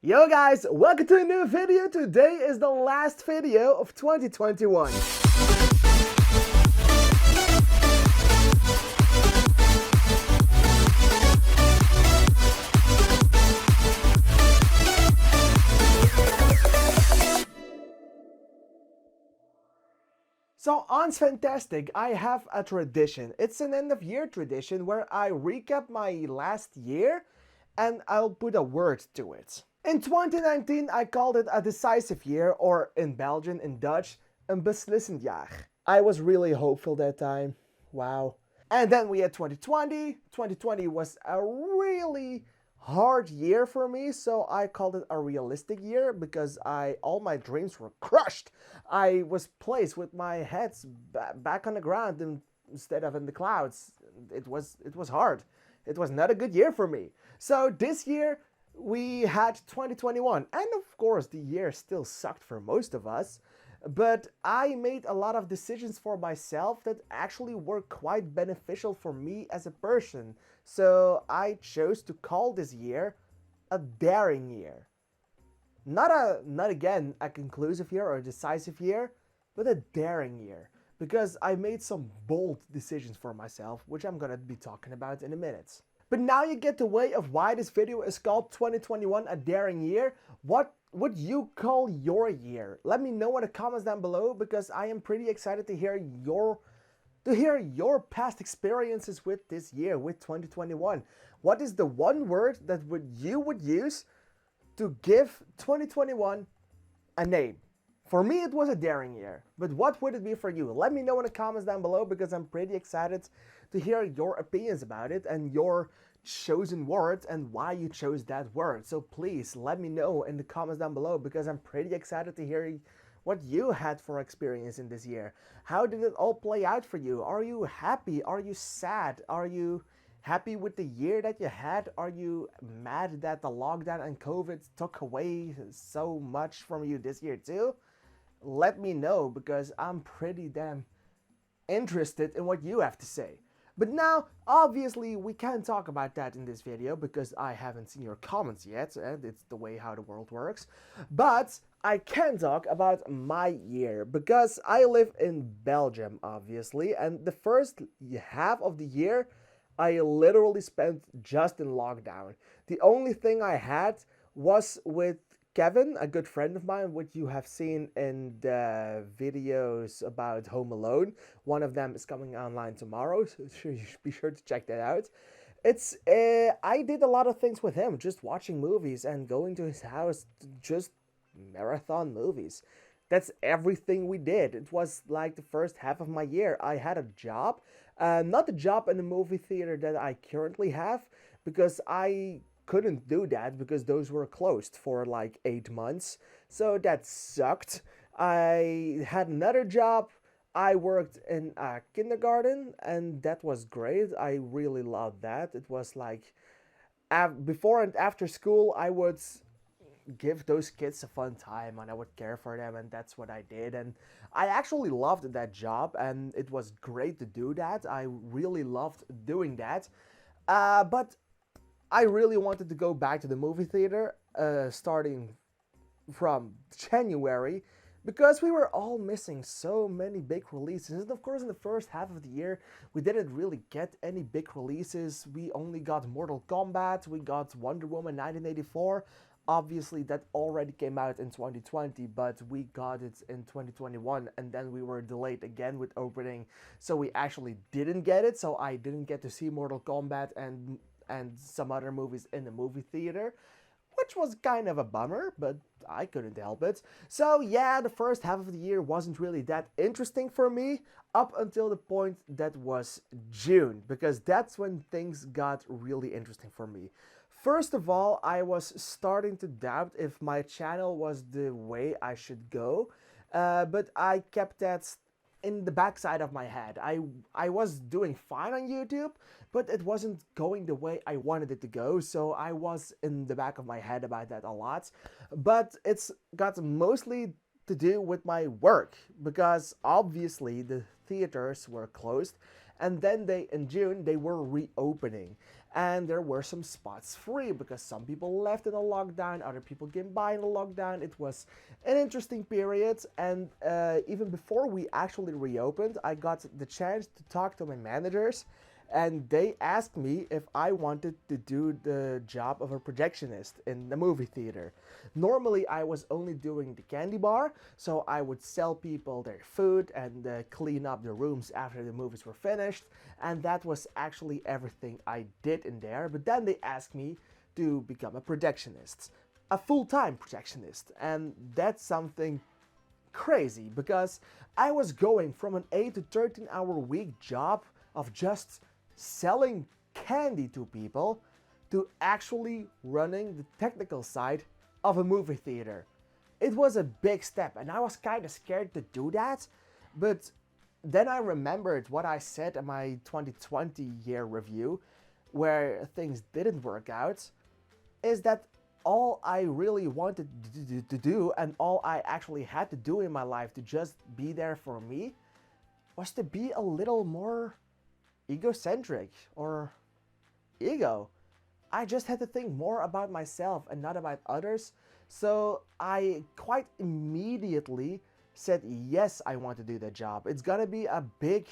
Yo guys, welcome to a new video. Today is the last video of 2021. So on Sventastic, I have a tradition. It's an end of year tradition where I recap my last year and I'll put a word to it. In 2019, I called it a decisive year, or in Belgian, in Dutch, een beslissend jaar. I was really hopeful that time. Wow. And then we had 2020. 2020 was a really hard year for me, so I called it a realistic year because all my dreams were crushed. I was placed with my head back on the ground instead of in the clouds. It was hard. It was not a good year for me. So this year we had 2021, and of course the year still sucked for most of us, but I made a lot of decisions for myself that actually were quite beneficial for me as a person. So I chose to call this year a daring year. Not again a conclusive year or a decisive year, but a daring year. Because I made some bold decisions for myself, which I'm gonna be talking about in a minute. But now you get the way of why this video is called 2021 a daring year. What would you call your year? Let me know in the comments down below, because I am pretty excited to hear your past experiences with this year, with 2021. What is the one word that you would use to give 2021 a name? For me, it was a daring year, but what would it be for you? Let me know in the comments down below, because I'm pretty excited to hear your opinions about it and your chosen word and why you chose that word. So please let me know in the comments down below, because I'm pretty excited to hear what you had for experience in this year. How did it all play out for you? Are you happy? Are you sad? Are you happy with the year that you had? Are you mad that the lockdown and COVID took away so much from you this year too? Let me know, because I'm pretty damn interested in what you have to say. But now, obviously, we can't talk about that in this video because I haven't seen your comments yet, and it's the way how the world works. But I can talk about my year, because I live in Belgium, obviously, and the first half of the year, I literally spent just in lockdown. The only thing I had was with Kevin, a good friend of mine, which you have seen in the videos about Home Alone. One of them is coming online tomorrow, so you should be sure to check that out. I did a lot of things with him, just watching movies and going to his house to just marathon movies. That's everything we did. It was like the first half of my year. I had a job, not a job in the movie theater that I currently have, because I couldn't do that because those were closed for like 8 months. So that sucked. I had another job. I worked in a kindergarten, and that was great. I really loved that. It was like before and after school, I would give those kids a fun time and I would care for them, and that's what I did. And I actually loved that job, and it was great to do that. I really loved doing that. But I really wanted to go back to the movie theater starting from January, because we were all missing so many big releases. And of course, in the first half of the year, we didn't really get any big releases. We only got Mortal Kombat, we got Wonder Woman 1984. Obviously, that already came out in 2020, but we got it in 2021, and then we were delayed again with opening, so we actually didn't get it. So I didn't get to see Mortal Kombat and some other movies in the movie theater, which was kind of a bummer, but I couldn't help it. So yeah, the first half of the year wasn't really that interesting for me up until the point that was June, because that's when things got really interesting for me. First of all, I was starting to doubt if my channel was the way I should go, but I kept that in the backside of my head. I was doing fine on YouTube, but it wasn't going the way I wanted it to go, so I was in the back of my head about that a lot. But it's got mostly to do with my work, because obviously the theaters were closed, and then in June they were reopening. and there were some spots free because some people left in a lockdown, other people came by in a lockdown. It was an interesting period, and even before we actually reopened, I got the chance to talk to my managers, and they asked me if I wanted to do the job of a projectionist in the movie theater. Normally, I was only doing the candy bar, so I would sell people their food and clean up the rooms after the movies were finished, and that was actually everything I did in there. But then they asked me to become a projectionist, a full-time projectionist, and that's something crazy because I was going from an 8 to 13-hour week job of just selling candy to people to actually running the technical side of a movie theater. It was a big step, and I was kind of scared to do that, but then I remembered what I said in my 2020 year review, where things didn't work out, is that all I really wanted to do, and all I actually had to do in my life to just be there for me, was to be a little more egocentric or ego. I just had to think more about myself and not about others. So I quite immediately said, yes, I want to do that job. It's gonna be a big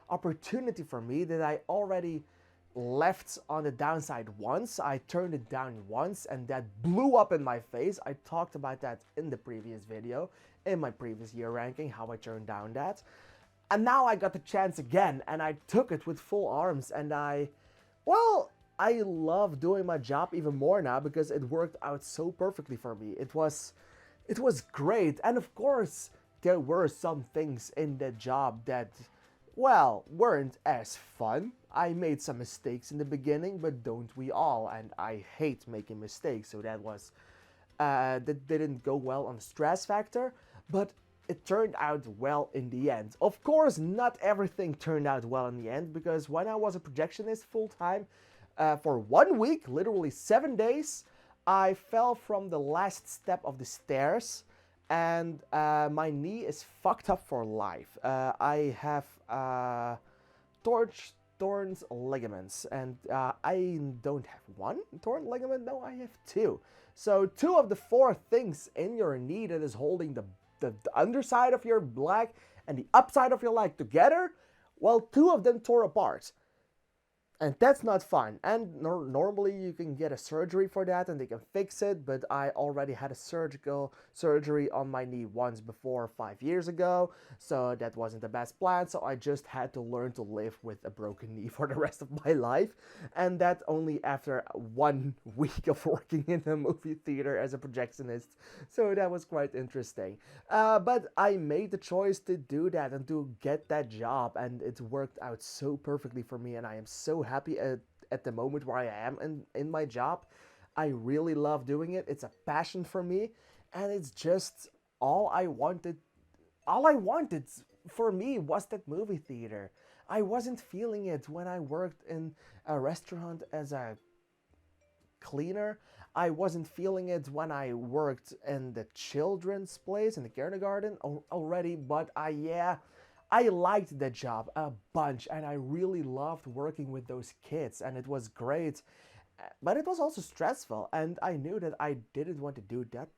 opportunity for me that I already left on the downside once. I turned it down once and that blew up in my face. I talked about that in the previous video, in my previous year ranking, how I turned down that. And now I got the chance again, and I took it with full arms, and I love doing my job even more now because it worked out so perfectly for me. It was great, and of course, there were some things in that job that, well, weren't as fun. I made some mistakes in the beginning, but don't we all? And I hate making mistakes, so that didn't go well on the stress factor, but it turned out well in the end. Of course, not everything turned out well in the end, because when I was a projectionist full-time, for 1 week, literally 7 days, I fell from the last step of the stairs, and my knee is fucked up for life. I have torn ligaments, and I don't have one torn ligament, no, I have two. So 2 of the 4 things in your knee that is holding the underside of your leg and the upside of your leg together, well, 2 of them tore apart. And that's not fun. And normally you can get a surgery for that and they can fix it, but I already had a surgery on my knee once before 5 years ago, so that wasn't the best plan, so I just had to learn to live with a broken knee for the rest of my life, and that only after 1 week of working in a movie theater as a projectionist, so that was quite interesting. But I made the choice to do that and to get that job, and it worked out so perfectly for me, and I am so happy at the moment where I am in my job. I really love doing it. It's a passion for me, and it's just all I wanted. All I wanted for me was that movie theater. I wasn't feeling it when I worked in a restaurant as a cleaner. I wasn't feeling it when I worked in the children's place in the kindergarten already, but I liked that job a bunch, and I really loved working with those kids, and it was great. But it was also stressful, and I knew that I didn't want to do that.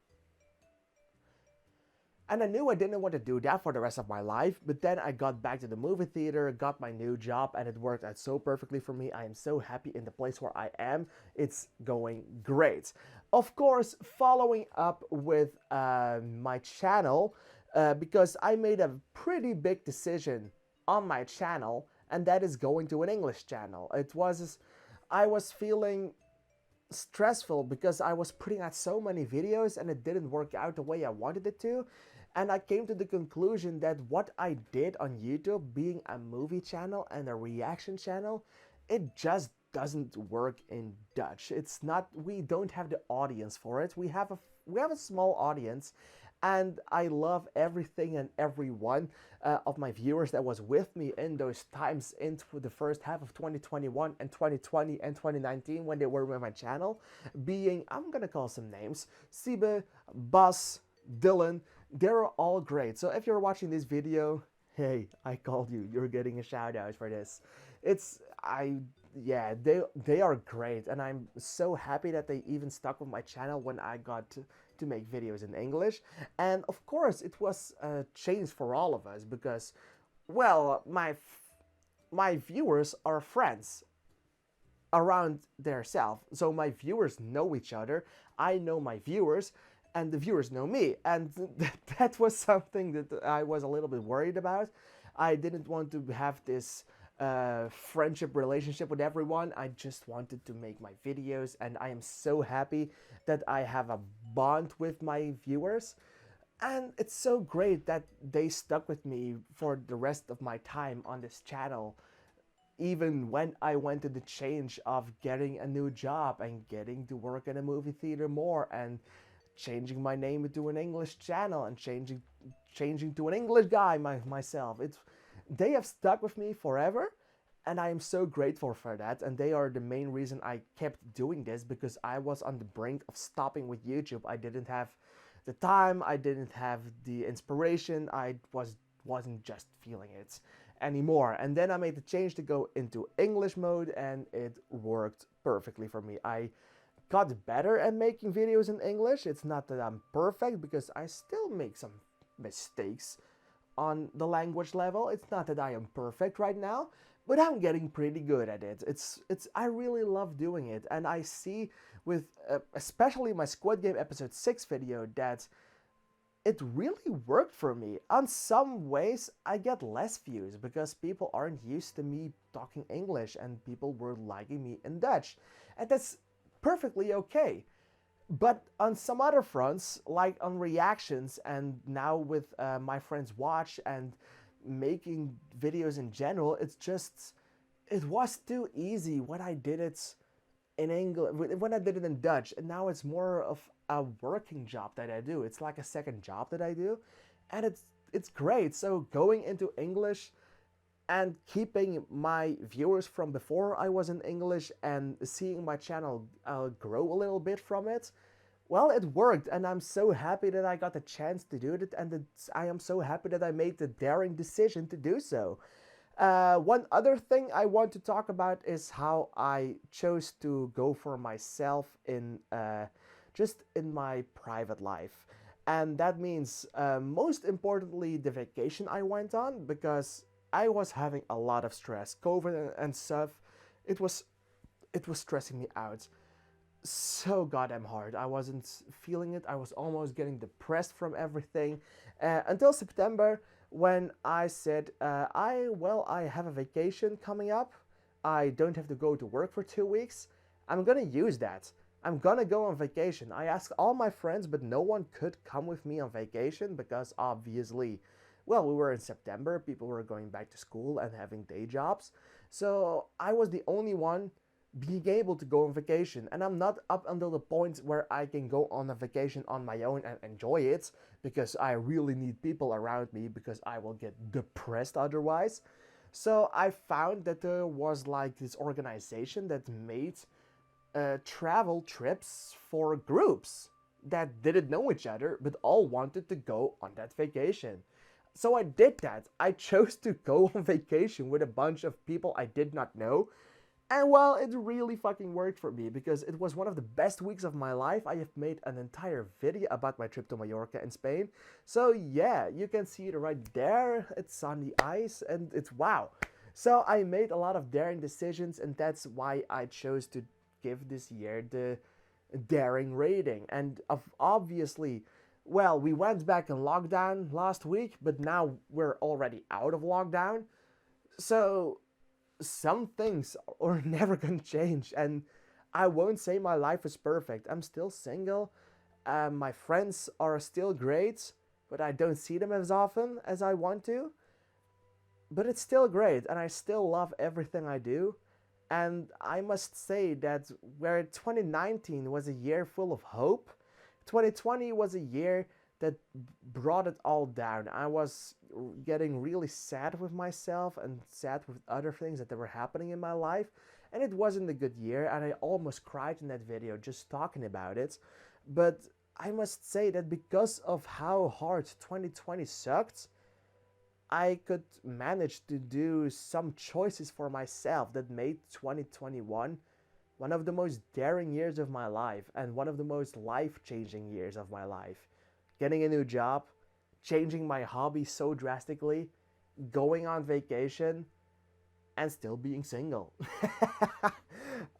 And I knew I didn't want to do that for the rest of my life, but then I got back to the movie theater, got my new job, and it worked out so perfectly for me. I am so happy in the place where I am. It's going great. Of course, following up with my channel, because I made a pretty big decision on my channel, and that is going to an English channel. I was feeling stressful because I was putting out so many videos and it didn't work out the way I wanted it to. And I came to the conclusion that what I did on YouTube, being a movie channel and a reaction channel, it just doesn't work in Dutch. It's not, we don't have the audience for it. We have a small audience, and I love everything and everyone of my viewers that was with me in those times into the first half of 2021 and 2020 and 2019 when they were with my channel, being, I'm gonna call some names, Sibe, Bas, Dylan. They're all great. So if you're watching this video, hey, I called you. You're getting a shout out for this. yeah, they are great, and I'm so happy that they even stuck with my channel when I got to make videos in English. And of course, it was a change for all of us because, well, my viewers are friends around their self. So my viewers know each other, I know my viewers, and the viewers know me. And that was something that I was a little bit worried about. I didn't want to have this friendship relationship with everyone. I just wanted to make my videos, and I am so happy that I have a bond with my viewers. And it's so great that they stuck with me for the rest of my time on this channel, even when I went to the change of getting a new job and getting to work in a movie theater more and changing my name to an English channel and changing to an English guy myself. They have stuck with me forever, and I am so grateful for that. And they are the main reason I kept doing this, because I was on the brink of stopping with YouTube. I didn't have the time, I didn't have the inspiration, wasn't just feeling it anymore. And then I made the change to go into English mode, and it worked perfectly for me. I got better at making videos in English. It's not that I'm perfect, because I still make some mistakes on the language level. It's not that I am perfect right now, but I'm getting pretty good at it. I really love doing it, and I see with especially my Squid Game episode 6 video that it really worked for me. On some ways, I get less views because people aren't used to me talking English and people were liking me in Dutch. And that's perfectly okay. But on some other fronts, like on reactions and now with my friends watch and making videos in general, it was too easy when I did it in English, when I did it in Dutch, and now it's more of a working job that I do. It's like a second job that I do, and it's great. So going into English and keeping my viewers from before I was in English and seeing my channel grow a little bit from it, well, it worked, and I'm so happy that I got the chance to do it, and I am so happy that I made the daring decision to do so. One other thing I want to talk about is how I chose to go for myself in just in my private life. And that means, most importantly, the vacation I went on, because I was having a lot of stress. COVID and stuff, it was stressing me out so goddamn hard. I wasn't feeling it. I was almost getting depressed from everything until September, when I said, I have a vacation coming up. I don't have to go to work for 2 weeks. I'm gonna use that. I'm gonna go on vacation. I asked all my friends, but no one could come with me on vacation because obviously, well, we were in September. People were going back to school and having day jobs. So I was the only one being able to go on vacation, and I'm not up until the point where I can go on a vacation on my own and enjoy it, because I really need people around me, because I will get depressed otherwise. So I found that there was like this organization that made travel trips for groups that didn't know each other but all wanted to go on that vacation. So I did that. I chose to go on vacation with a bunch of people I did not know. And well, it really fucking worked for me, because it was one of the best weeks of my life. I have made an entire video about my trip to Mallorca in Spain. So yeah, you can see it right there. It's on the ice, and it's wow. So I made a lot of daring decisions, and that's why I chose to give this year the daring rating. And obviously, well, we went back in lockdown last week, but now we're already out of lockdown. So some things are never gonna change, and I won't say my life is perfect. I'm still single. My friends are still great, but I don't see them as often as I want to. But it's still great, and I still love everything I do. And I must say that where 2019 was a year full of hope, 2020 was a year that brought it all down. I was getting really sad with myself and sad with other things that were happening in my life, and it wasn't a good year, and I almost cried in that video just talking about it. But I must say that because of how hard 2020 sucked, I could manage to do some choices for myself that made 2021 one of the most daring years of my life and one of the most life-changing years of my life. Getting a new job, changing my hobby so drastically, going on vacation, and still being single.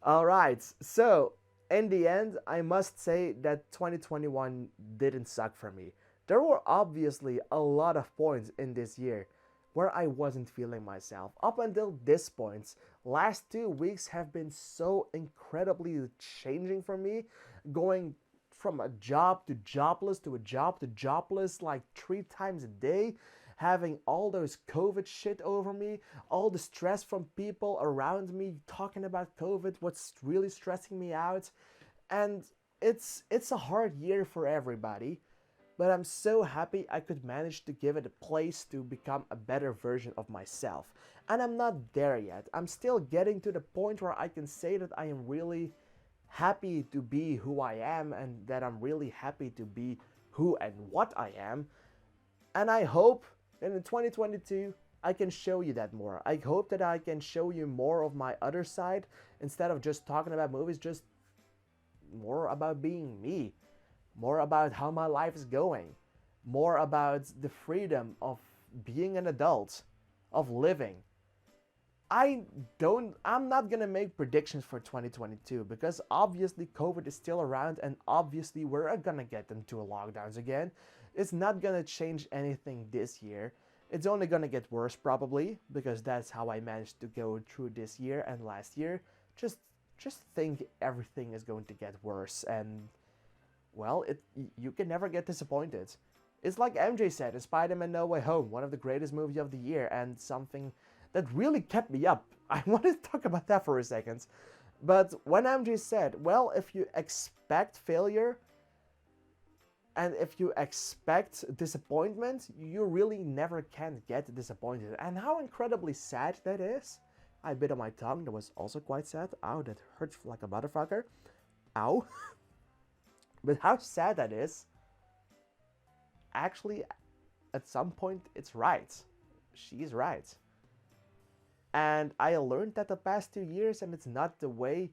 Alright, so in the end, I must say that 2021 didn't suck for me. There were obviously a lot of points in this year where I wasn't feeling myself. Up until this point, last 2 weeks have been so incredibly changing for me, going from a job to jobless to a job to jobless like 3 times a day, having all those COVID shit over me, all the stress from people around me talking about COVID, what's really stressing me out. And it's a hard year for everybody, but I'm so happy I could manage to give it a place to become a better version of myself. And I'm not there yet. I'm still getting to the point where I can say that I am really happy to be who I am and that I'm really happy to be who and what I am. And I hope that in 2022 I can show you that more. I hope that I can show you more of my other side instead of just talking about movies, just more about being me, more about how my life is going, more about the freedom of being an adult, of living. I'm not gonna make predictions for 2022 because obviously COVID is still around and obviously we're gonna get into lockdowns again. It's not gonna change anything this year. It's only gonna get worse probably because that's how I managed to go through this year and last year. Just think everything is going to get worse and well, you can never get disappointed. It's like MJ said in Spider-Man No Way Home, one of the greatest movies of the year and something that really kept me up. I want to talk about that for a second. But when MJ said, well, if you expect failure and if you expect disappointment, you really never can get disappointed. And how incredibly sad that is. I bit on my tongue, that was also quite sad. Ow, that hurts like a motherfucker. Ow. But how sad that is, actually, at some point, it's right. She's right. And I learned that the past 2 years, and it's not the way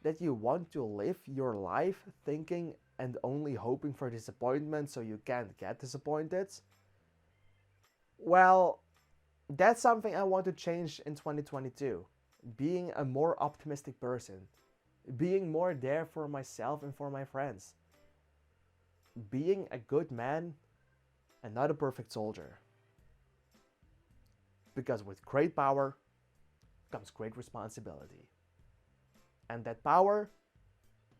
that you want to live your life, thinking and only hoping for disappointment so you can't get disappointed. Well, that's something I want to change in 2022. Being a more optimistic person. Being more there for myself and for my friends. Being a good man and not a perfect soldier. Because with great power comes great responsibility. And that power,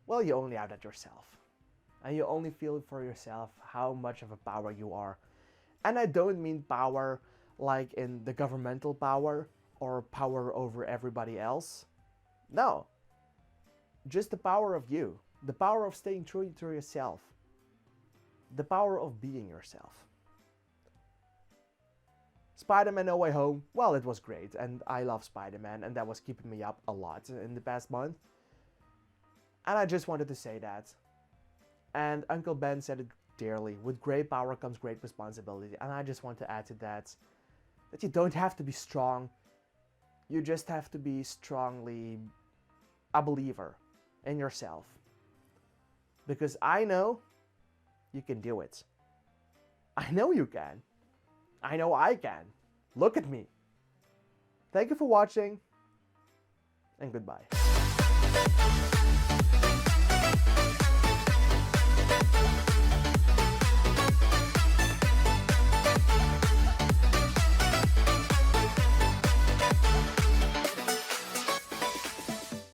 well, you only have that yourself. And you only feel for yourself how much of a power you are. And I don't mean power like in the governmental power or power over everybody else. No. Just the power of you. The power of staying true to yourself. The power of being yourself. Spider-Man No Way Home, well, it was great, and I love Spider-Man, and that was keeping me up a lot in the past month. And I just wanted to say that. And Uncle Ben said it dearly, with great power comes great responsibility, and I just want to add to that, that you don't have to be strong, you just have to be strongly a believer in yourself. Because I know you can do it. I know you can. I know I can. Look at me. Thank you for watching, and goodbye.